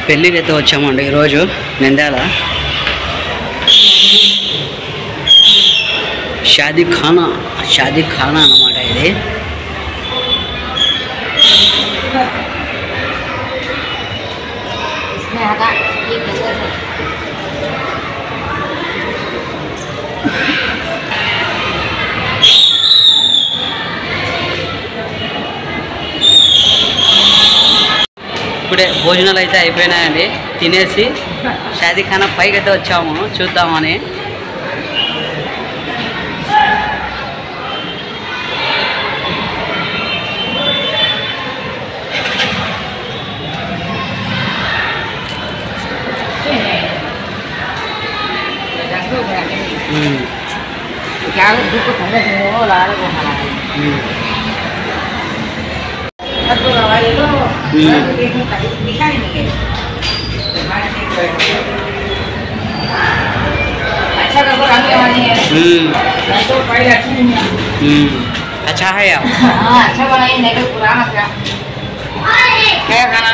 పెళ్ళికి అయితే వచ్చామండి ఈరోజు నంద్యాల షాదీ ఖానా అన్నమాట ఇది. ఇప్పుడే భోజనాలు అయితే అయిపోయినాయండి. తినేసి షాదీ ఖానా పైకి అయితే వచ్చాము చూద్దామని. अच्छा है यार. अच्छा बनाइए नहीं तो पुराना क्या है खाना.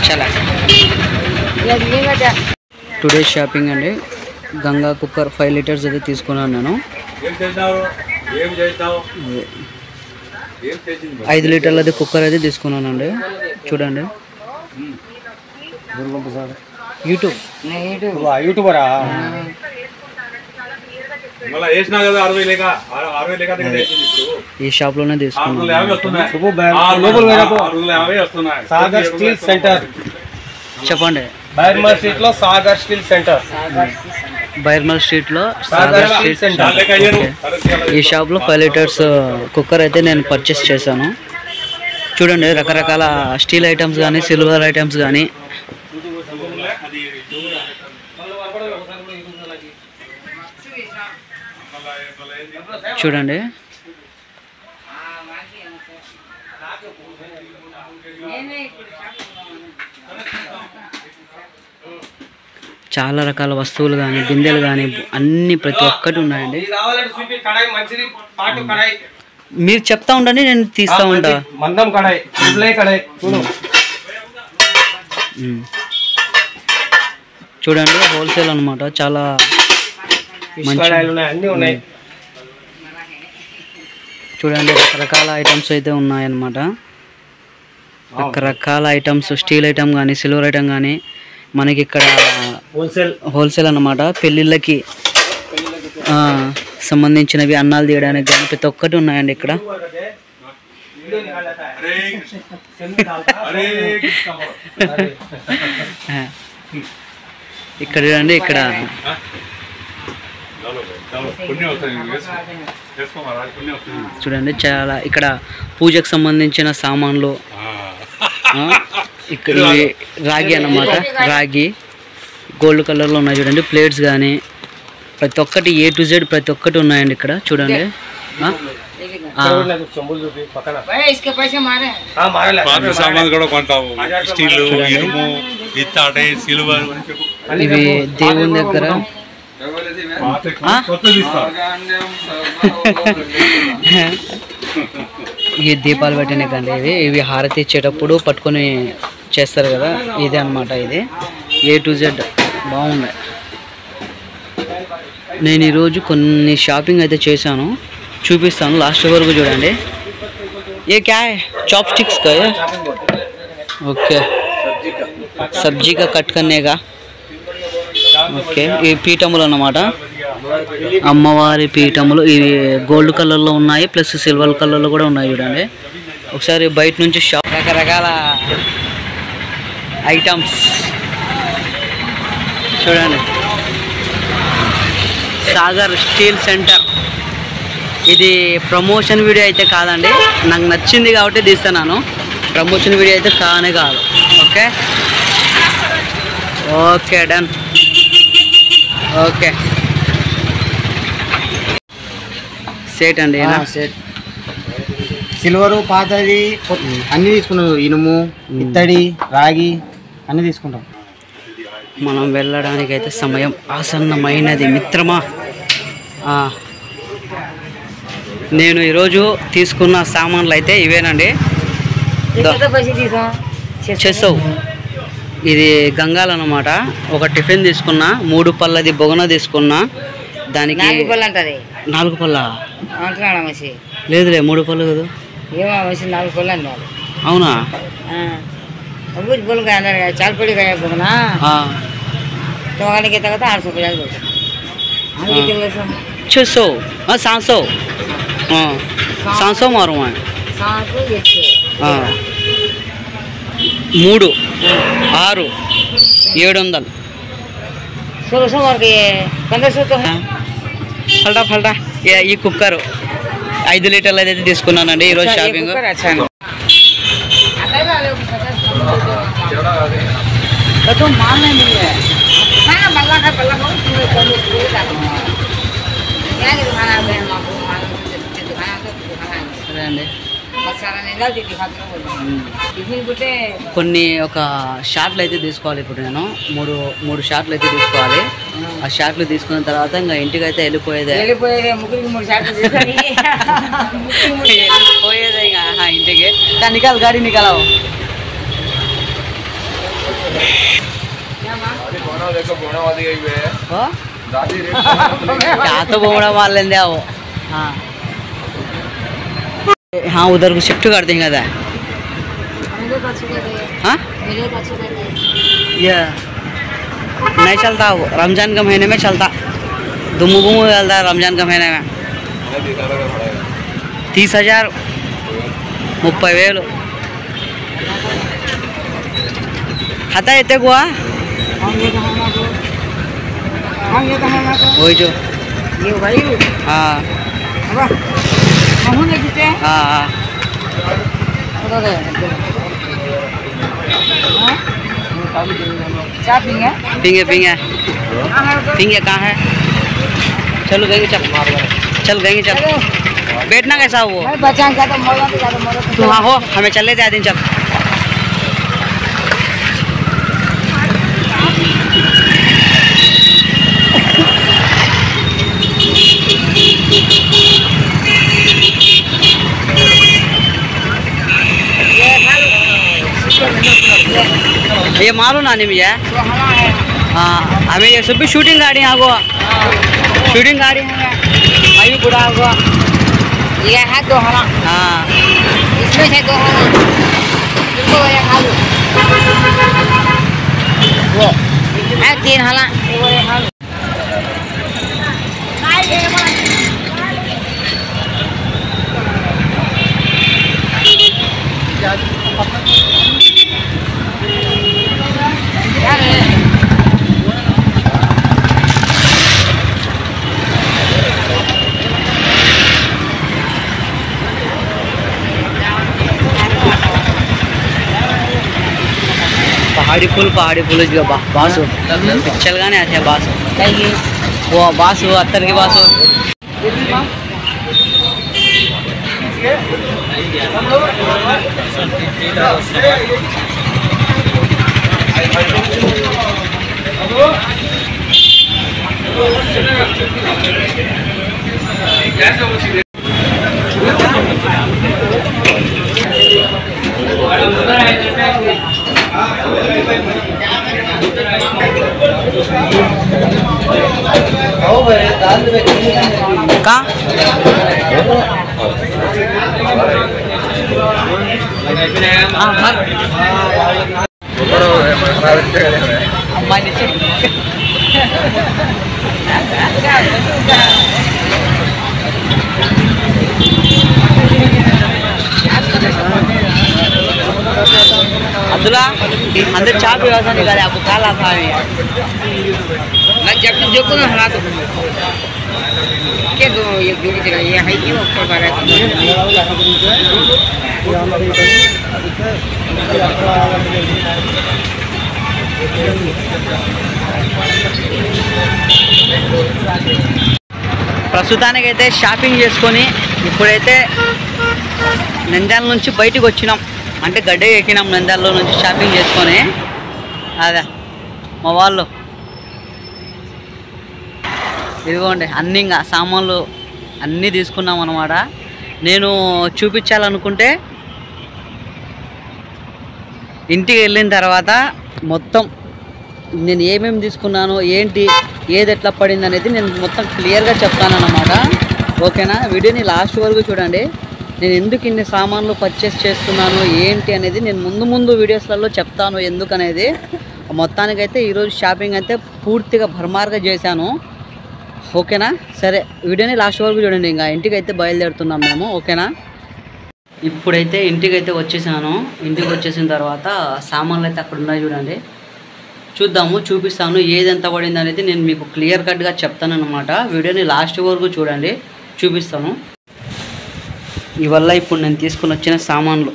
चला టుడే షాపింగ్ అండి. గంగా కుక్కర్ 5 లీటర్స్ అయితే తీసుకున్నాను నేను. 5 లీటర్ల అది కుక్కర్ అయితే తీసుకున్నానండి. చూడండి యూట్యూబరా ఈ షాప్ లోనే తీసుకున్నాను. చెప్పండి. బైర్మల్ స్ట్రీట్ లో Sagar steel centre. Byrmal street లో సాగర్ స్టీల్ సెంటర్. ఈ షాప్ లో 5 లీటర్స్ కుక్కర్ అయితే నేను పర్చేస్ చేశాను. చూడండి రకరకాల స్టీల్ ఐటమ్స్ కానీ సిల్వర్ ఐటమ్స్ కానీ. చూడండి చాలా రకాల వస్తువులు కానీ బిందెలు కానీ అన్ని ప్రతి ఒక్కటి ఉన్నాయండి. మీరు చెప్తా ఉండండి, నేను తీస్తా ఉంటా. చూడండి హోల్సేల్ అన్నమాట. చాలా మంచి చూడండి రకరకాల ఐటమ్స్ అయితే ఉన్నాయన్నమాట. రకరకాల ఐటమ్స్ స్టీల్ ఐటమ్ కానీ సిల్వర్ ఐటమ్ కానీ మనకి ఇక్కడ హోల్సేల్ అన్నమాట. పెళ్ళిళ్ళకి సంబంధించినవి అన్నాలు తీయడానికి కానీ ప్రతి ఒక్కటి ఉన్నాయండి ఇక్కడ. ఇక్కడ చూడండి ఇక్కడ చూడండి చాలా ఇక్కడ పూజకు సంబంధించిన సామాన్లు. ఇక్కడ రాగి అన్నమాట. రాగి గోల్డ్ కలర్లో ఉన్నాయి చూడండి. ప్లేట్స్ కానీ ప్రతి ఒక్కటి A to Z ప్రతి ఒక్కటి ఉన్నాయండి ఇక్కడ. చూడండి ఇవి దేవుని దగ్గర ఈ దీపాలు పెట్టినాకండి. ఇవి హారతి ఇచ్చేటప్పుడు పట్టుకొని చేస్తారు కదా, ఇదే అన్నమాట. ఇది A to Z బాగుంది. నేను ఈరోజు కొన్ని షాపింగ్ అయితే చేశాను, చూపిస్తాను లాస్ట్ వరకు చూడండి. ఏ క్యా హై చాప్ స్టిక్స్ కా ఓకే సబ్జీ కా కట్ కర్నేగా. ఓకే ఈ పీఠములు అన్నమాట. అమ్మవారి పీఠములు ఇవి గోల్డ్ కలర్లో ఉన్నాయి, ప్లస్ సిల్వర్ కలర్లో కూడా ఉన్నాయి చూడండి. ఒకసారి బయట నుంచి షాప్ రకరకాల ఐటమ్స్ చూడండి. Sagar steel centre. ఇది ప్రమోషన్ వీడియో అయితే కాదండి, నాకు నచ్చింది కాబట్టి తీస్తున్నాను. ప్రమోషన్ వీడియో అయితే కానే కాదు. Okay okay done. Okay set అండి సెట్ సిల్వరు పాతది అన్నీ తీసుకున్నాం. ఇనుము, ఇత్తడి, రాగి అన్నీ తీసుకుంటాం. మనం వెళ్ళడానికైతే సమయం ఆసన్నమైనది మిత్రమా. నేను ఈరోజు తీసుకున్న సామాన్లు అయితే ఇవేనండి. చేసావు ఇది గంగాలు అన్నమాట. ఒక టిఫిన్ తీసుకున్నా, 3 పళ్ళది బొగన తీసుకున్నా. దానికి 4 పళ్ళ లేదులే 3 పళ్ళు కదా. అవునా చాల్పడి బొగనా के तक 800 रुपया छः सौ 700 700 मारूँ मैं 3 6 700 1600 मार के 1500 तो है ఫల్టా ఫల్టా ఈ కుక్కర్ 5 లీటర్లు అయితే తీసుకున్నానండి ఈరోజు షాపింగ్. तो माल नहीं है खाना बल्ला का बल्ला को पूरे कम पूरे का क्या के खाना है माको माल खाना तो खाना సరే అండి. मसाला नहीं डालती दिखाते हो टिफिन बुटे కొన్ని ఒక షార్ట్లు అయితే తీసుకోవాలి. ఇప్పుడు నేను మూడు షార్ట్లు అయితే తీసుకోవాలి. ఆ షార్ట్లు తీసుకున్న తర్వాత ఇంకా ఇంటికి అయితే వెళ్ళిపోయేదే ముగ్గురికి 3 షాట్లు తీసుకొని వెళ్ళిపోయేదే ఇంకా ఇంటికి. నికాల్ గాడి నికాలావు क्या तो बोमड़ा मार लेंगे वो. हाँ उधर को शिफ्ट कर देंगे था. हाँ ये नहीं चलता वो रमजान के महीने में चलता. दुमु गुमु चलता है रमजान के महीने में. 30,000 30,000 खाता येते गोवा वही जो हाँ हाँ पींगे पिंगे पिंगे पिंगे कहाँ है. चलो गएंगे चल गएंगे चल. बैठना कैसा वो बचा क्या तो तू हाँ हो हमें चल लेते दिन चल. ये मालूम ना नहीं मुझे. हाँ हमें ये सब भी शूटिंग गाड़ी आगो शूटिंग गाड़ी है अभी बुढ़ा आगो ये है 2 हला. हाँ इसमें से 2 हला इसको ये खा लो वो है 3 हला वो ये खा लो. पहाड़ी फूल जो बासु चलगाने आते हैं बासु वो बासु अत्तर की बासु. कहाँ अब्दुल्ला अंदर चाय भी वैसा निकाले आपको क्या लाभ है. मैं जब जो को हला तो के दो ये जोड़ी चला ये है कि ऊपर बारे ప్రస్తుతానికైతే షాపింగ్ చేసుకొని ఇప్పుడైతే నంద్యాల నుంచి బయటికి వచ్చినాం, అంటే గడ్డ ఎక్కినాం నంద్యాలలో నుంచి షాపింగ్ చేసుకొని. అదే మా వాళ్ళు ఇదిగోండి అన్నీ ఇంకా సామాన్లు అన్నీ తీసుకున్నాం అన్నమాట. నేను చూపించాలనుకుంటే ఇంటికి వెళ్ళిన తర్వాత మొత్తం నేను ఏమేమి తీసుకున్నాను, ఏంటి, ఏది ఎట్లా పడింది అనేది నేను మొత్తం క్లియర్గా చెప్తానన్నమాట. ఓకేనా? వీడియోని లాస్ట్ వరకు చూడండి. నేను ఎందుకు ఇన్ని సామాన్లు పర్చేస్ చేస్తున్నాను ఏంటి అనేది నేను ముందు వీడియోస్లలో చెప్తాను ఎందుకనేది. మొత్తానికైతే ఈరోజు షాపింగ్ అయితే పూర్తిగా భర్మార్గా చేశాను. ఓకేనా? సరే, వీడియోని లాస్ట్ వరకు చూడండి. ఇంకా ఇంటికైతే బయలుదేరుతున్నాం మేము. ఓకేనా? ఇప్పుడైతే ఇంటికైతే వచ్చేసాను. ఇంటికి వచ్చేసిన తర్వాత సామాన్లు అయితే అక్కడ ఉన్నాయి చూడండి. చూద్దాము, చూపిస్తాను ఏది ఎంత పడింది అనేది నేను మీకు క్లియర్ కట్గా చెప్తాను అన్నమాట. వీడియోని లాస్ట్ వరకు చూడండి, చూపిస్తాను. ఇవల్ల ఇప్పుడు నేను తీసుకుని వచ్చిన సామాన్లు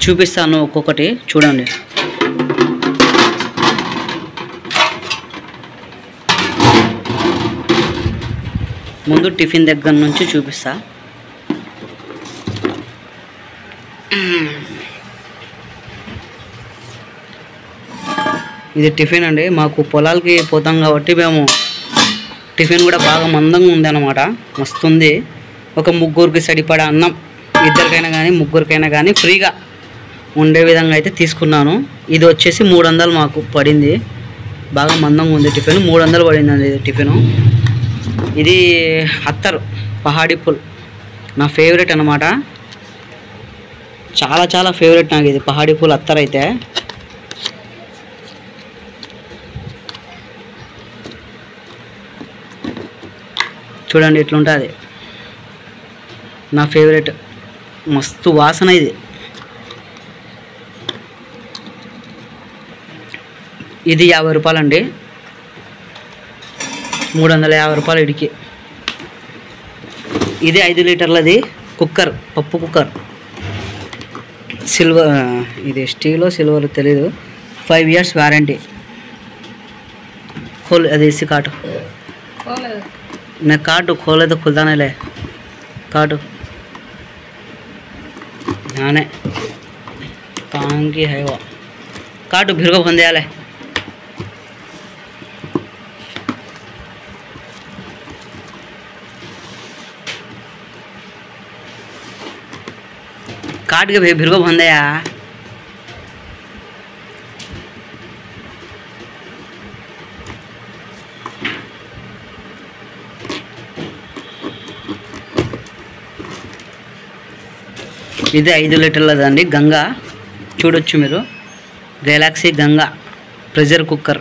చూపిస్తాను ఒక్కొక్కటి చూడండి. ముందు టిఫిన్ దగ్గర నుంచి చూపిస్తా. ఇది టిఫిన్ అండి. మాకు పొలాలకి పోతాం కాబట్టి మేము టిఫిన్ కూడా బాగా మందంగా ఉంది అన్నమాట, వస్తుంది. ఒక ముగ్గురికి సరిపడా అన్నం, ఇద్దరికైనా కానీ ముగ్గురికైనా కానీ ఫ్రీగా ఉండే విధంగా అయితే తీసుకున్నాను. ఇది వచ్చేసి 300 మాకు పడింది. బాగా మందంగా ఉంది టిఫిన్, 300 పడిందండి ఇది టిఫిను. ఇది అత్తరు పహాడీ పుల్, నా ఫేవరెట్ అన్నమాట. చాలా ఫేవరెట్ నాకు ఇది పహాడీ పుల్ అత్తర్ అయితే. చూడండి ఇట్లుంటుంది, నా ఫేవరెట్. మస్తు వాసన ఇది. ఇది 50 రూపాయలండి, 350 రూపాయలు ఇడికి. ఇది 5 లీటర్లది కుక్కర్, పప్పు కుక్కర్, సిల్వర్. ఇది స్టీలో సిల్వర్ తెలీదు. 5 years వారంటీ. खोल अरे इसी काटो, मैं काटो, खोले तो खुलता नहीं ले, काटो। ध्यान है काम की है वो, काटो फिर को बंदे आले। काट के फिर को बंदे आ। ఇది 5 లీటర్లదండి గంగా, చూడొచ్చు మీరు, గెలాక్సీ గంగా ప్రెషర్ కుక్కర్.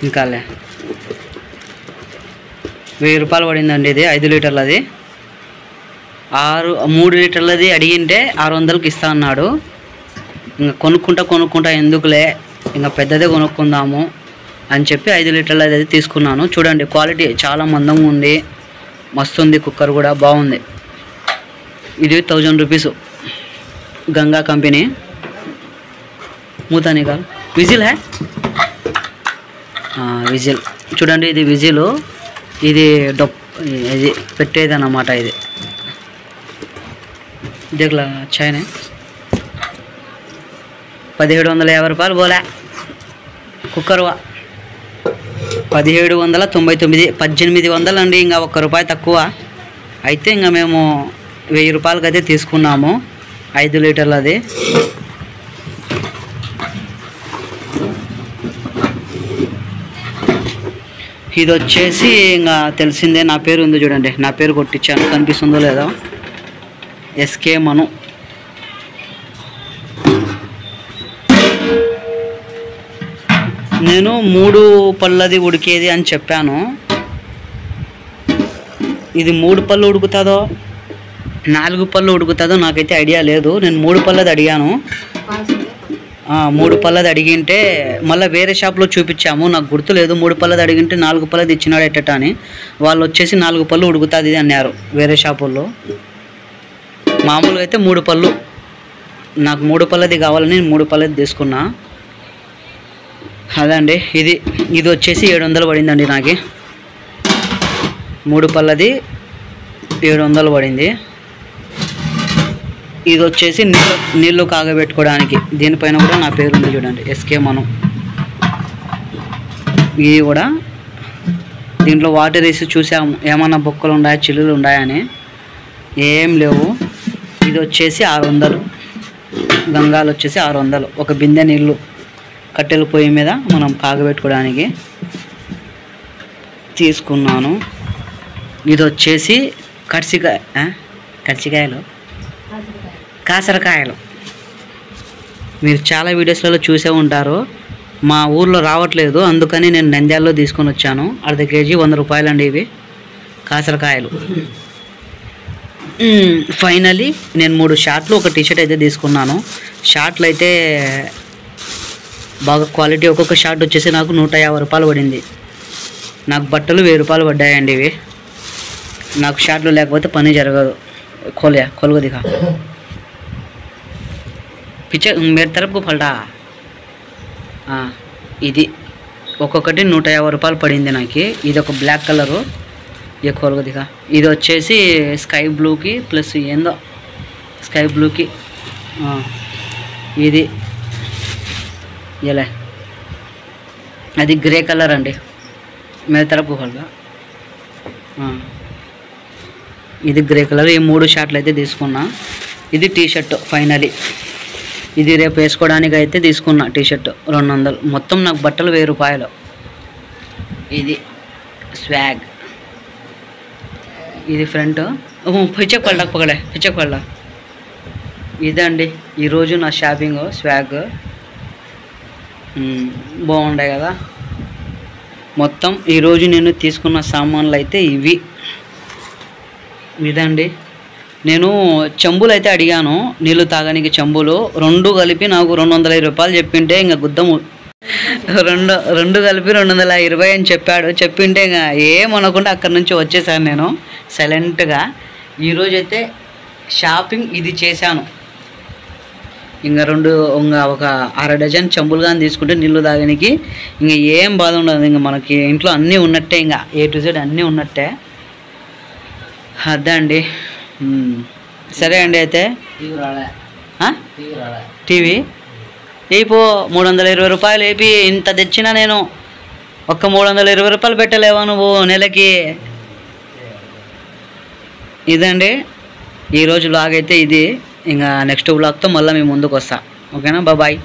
ఇంకాలే 1000 రూపాయలు పడిందండి ఇది 5 లీటర్లది. 3 లీటర్లది అడిగింటే 600కి ఇస్తా అన్నాడు. ఇంకా కొనుక్కుంటా ఎందుకులే, ఇంకా పెద్దదే కొనుక్కుందాము అని చెప్పి 5 లీటర్లది అది తీసుకున్నాను. చూడండి క్వాలిటీ చాలా మందంగా ఉంది, మస్తు ఉంది, కుక్కర్ కూడా బాగుంది. ఇది 1000 రూపీస్, గంగా కంపెనీ. మూతా నికాల్, విజిల్ హే, విజిల్. చూడండి ఇది విజిల్, ఇది ఇది పెట్టేది అన్నమాట. ఇది దేఖలా అచ్చాయనే. 1750 రూపాయలు బోలే కుక్కర్. 1799, 1800 అండి, ఇంకా ₹1 తక్కువ. అయితే ఇంకా మేము 1000 రూపాయలకి అయితే తీసుకున్నాము 5 లీటర్లది. ఇది వచ్చేసి ఇంకా తెలిసిందే, నా పేరు ఉంది చూడండి, నా పేరు కొట్టించాను, కనిపిస్తుందో లేదో, ఎస్కే మను. నేను 3 పళ్ళది ఉడికేది అని చెప్పాను. ఇది 3 పళ్ళు ఉడుకుతుందో 4 పళ్ళు ఉడుకుతుందో నాకైతే ఐడియా లేదు. నేను 3 పళ్ళది అడిగాను. 3 పళ్ళది అడిగింటే మళ్ళీ వేరే షాప్లో చూపించాము, నాకు గుర్తులేదు. 3 పళ్ళది అడిగింటే 4 పళ్ళది ఇచ్చినాడు ఎట్టట అని. వాళ్ళు వచ్చేసి 4 పళ్ళు ఉడుకుతుంది అన్నారు వేరే షాపుల్లో. మామూలుగా అయితే 3 పళ్ళు నాకు 3 పళ్ళది కావాలని 3 పళ్ళది తీసుకున్నా. అదండి ఇది వచ్చేసి 700 పడిందండి నాకు. 3 పళ్ళది 700 పడింది. ఇది వచ్చేసి నీళ్ళు కాగబెట్టుకోవడానికి. దీనిపైన కూడా నా పేరు ఉంది చూడండి, ఎస్కే మనం. ఇది కూడా దీంట్లో వాటర్ వేసి చూసాము ఏమన్నా బొక్కలు ఉన్నాయా, చిల్లులు ఉన్నాయని. ఏం లేవు. ఇది వచ్చేసి 600, గంగాలు వచ్చేసి 600. ఒక బిందె నీళ్ళు కట్టెల పొయ్యి మీద మనం కాగబెట్టుకోవడానికి తీసుకున్నాను. ఇది వచ్చేసి కాసరకాయలు. మీరు చాలా వీడియోస్లలో చూసే ఉంటారు. మా ఊర్లో రావట్లేదు, అందుకని నేను నంద్యాలలో తీసుకొని వచ్చాను. అర్ధ కేజీ 100 రూపాయలండి ఇవి కాసరకాయలు. ఫైనలీ నేను 3 షార్ట్లు, ఒక టీషర్ట్ అయితే తీసుకున్నాను. షార్ట్లు అయితే బాగా క్వాలిటీ. ఒక్కొక్క షార్ట్ వచ్చేసి నాకు 150 రూపాయలు పడింది. నాకు బట్టలు 1000 రూపాయలు పడ్డాయండి ఇవి. నాకు షార్ట్లు లేకపోతే పని జరగదు. खोल दिखा పిక్చర్ मेरे तरफ को पलटा. ఇది ఒక్కొక్కటి 150 రూపాయలు పడింది నాకు. ఇది ఒక బ్లాక్ కలరు. ये खोल दिखा. ఇది వచ్చేసి స్కై బ్లూకి ప్లస్ ఏందో స్కై బ్లూకి ఇది ఇలా అది గ్రే కలర్ అండి. मेरे तरफ को खोल. ఇది గ్రే కలర్. ఈ 3 షార్ట్లు అయితే తీసుకున్నా. ఇది టీషర్ట్ ఫైనలీ. ఇది రేపు వేసుకోవడానికి అయితే తీసుకున్నా టీషర్ట్ 200. మొత్తం నాకు బట్టలు 1000 రూపాయలు. ఇది స్వాగ్. ఇది ఫ్రంట్ పిచ్చక్ పళ్ళ. ఇదండి ఈరోజు నా షాపింగ్. స్వాగ్ బాగుండే కదా. మొత్తం ఈరోజు నేను తీసుకున్న సామాన్లు అయితే ఇవి. ఇదండి. నేను చెంబులు అయితే అడిగాను, నీళ్ళు తాగడానికి చెంబులు. 2 కలిపి నాకు 220 రూపాయలు చెప్పింటే ఇంకా గుద్దము. 2 కలిపి 220 అని చెప్పింటే ఇంకా ఏమనకుండా అక్కడి నుంచి వచ్చేసాను నేను సైలెంట్గా. ఈరోజైతే షాపింగ్ ఇది చేశాను. ఇంకా ఒక 1/2 డజన్ చెంబులు కానీ తీసుకుంటే నీళ్ళు తాగడానికి ఇంకా ఏం బాధ ఉండదు. ఇంకా మనకి ఇంట్లో అన్నీ ఉన్నట్టే, ఇంకా A to Z అన్నీ ఉన్నట్టే. అదండి. సరే అండి. అయితే టీవీ వేయిపో 320 రూపాయలు వేపి ఇంత తెచ్చినా నేను ఒక్క 320 రూపాయలు పెట్టలేవా నువ్వు నెలకి? ఇదండి ఈరోజు వ్లాగ్ అయితే ఇది. ఇంకా నెక్స్ట్ వ్లాగ్తో మళ్ళీ మీ ముందుకు వస్తా. ఓకేనా? బాయ్.